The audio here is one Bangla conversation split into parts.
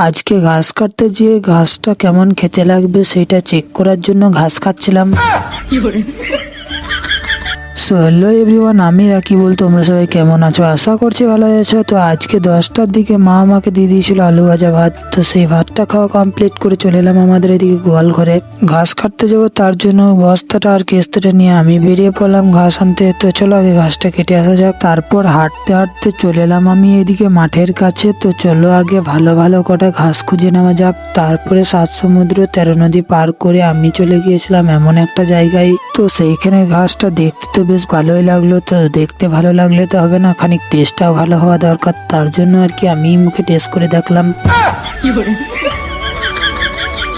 আজকে ঘাস কাটতে যেয়ে ঘাসটা কেমন খেতে লাগবে সেটা চেক করার জন্য ঘাস খাচ্ছিলাম। সো হ্যালো এভরিওয়ান, আমি রাকিবুল। তোমরা সবাই কেমন আছো? আশা করছি ভালো আছো। তো আজকে 10টার দিকে মা আমাকে দিয়ে দিয়েছিল আলু ভাজা ভাত। তো সেই ভাতটা খাওয়া কমপ্লিট করে চলে এলাম আমাদের এদিকে গোয়াল ঘরে ঘাস কাটতে যাবো। তার জন্য বস্তাটা আর কেস্তেটা নিয়ে আমি বেরিয়ে পড়লাম ঘাস আনতে। তো চলো আগে ঘাসটা কেটে আসা যাক। তারপর হাঁটতে হাঁটতে চলে এলাম আমি এদিকে মাঠের কাছে। তো চলো আগে ভালো ভালো কটা ঘাস খুঁজে নেওয়া যাক। তারপরে 7 সমুদ্র 13 নদী পার করে আমি চলে গিয়েছিলাম এমন একটা জায়গায়। তো সেইখানে ঘাসটা দেখতে তো বেশ ভালোই লাগলো। তো দেখতে ভালো লাগলে তো হবে না, খানিক টেস্টটাও ভালো হওয়া দরকার। তার জন্য আর কি আমি মুখে টেস্ট করে দেখলাম।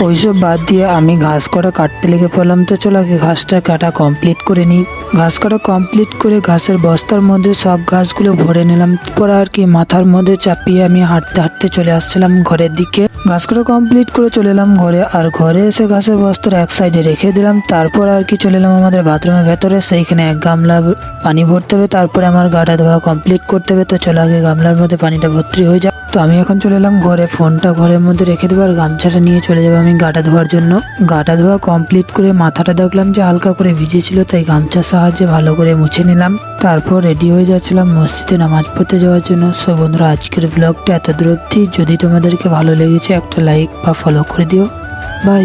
ওইসব বাদ দিয়ে আমি ঘাস কটা কাটতে লেগে পড়লাম। তো চলো আগে ঘাসটা কাটা কমপ্লিট করে নিই। ঘাস কাটা কমপ্লিট করে ঘাসের বস্তার মধ্যে সব ঘাসগুলো ভরে নিলাম। পরে আর কি মাথার মধ্যে চাপিয়ে আমি হাঁটতে হাঁটতে চলে আসছিলাম ঘরের দিকে। ঘাস কাটা কমপ্লিট করে চলে এলাম ঘরে। আর ঘরে এসে ঘাসের বস্তার এক সাইডে রেখে দিলাম। তারপর আর কি চলে এলাম আমাদের বাথরুমের ভেতরে। সেইখানে 1 গামলা পানি ভরতে হবে। তারপরে আমার গাটা ধোয়া কমপ্লিট করতে হবে। তো চলো আগে গামলার মধ্যে পানিটা ভর্তি হয়ে যায়। তো আমি এখন চলে এলাম ঘরে, ফোনটা ঘরের মধ্যে রেখে দেবো আর গামছাটা নিয়ে চলে যাবো আমি গাটা ধোয়ার জন্য। গাটা ধোয়া কমপ্লিট করে মাথাটা দেখলাম যে হালকা করে ভিজেছিল, তাই গামছার সাহায্যে ভালো করে মুছে নিলাম। তারপর রেডি হয়ে যাচ্ছিলাম মসজিদে নামাজ পড়তে যাওয়ার জন্য। সো বন্ধুরা, আজকের ব্লগটা এত দূর অবধি। যদি তোমাদেরকে ভালো লেগেছে একটা লাইক বা ফলো করে দিও। বাই।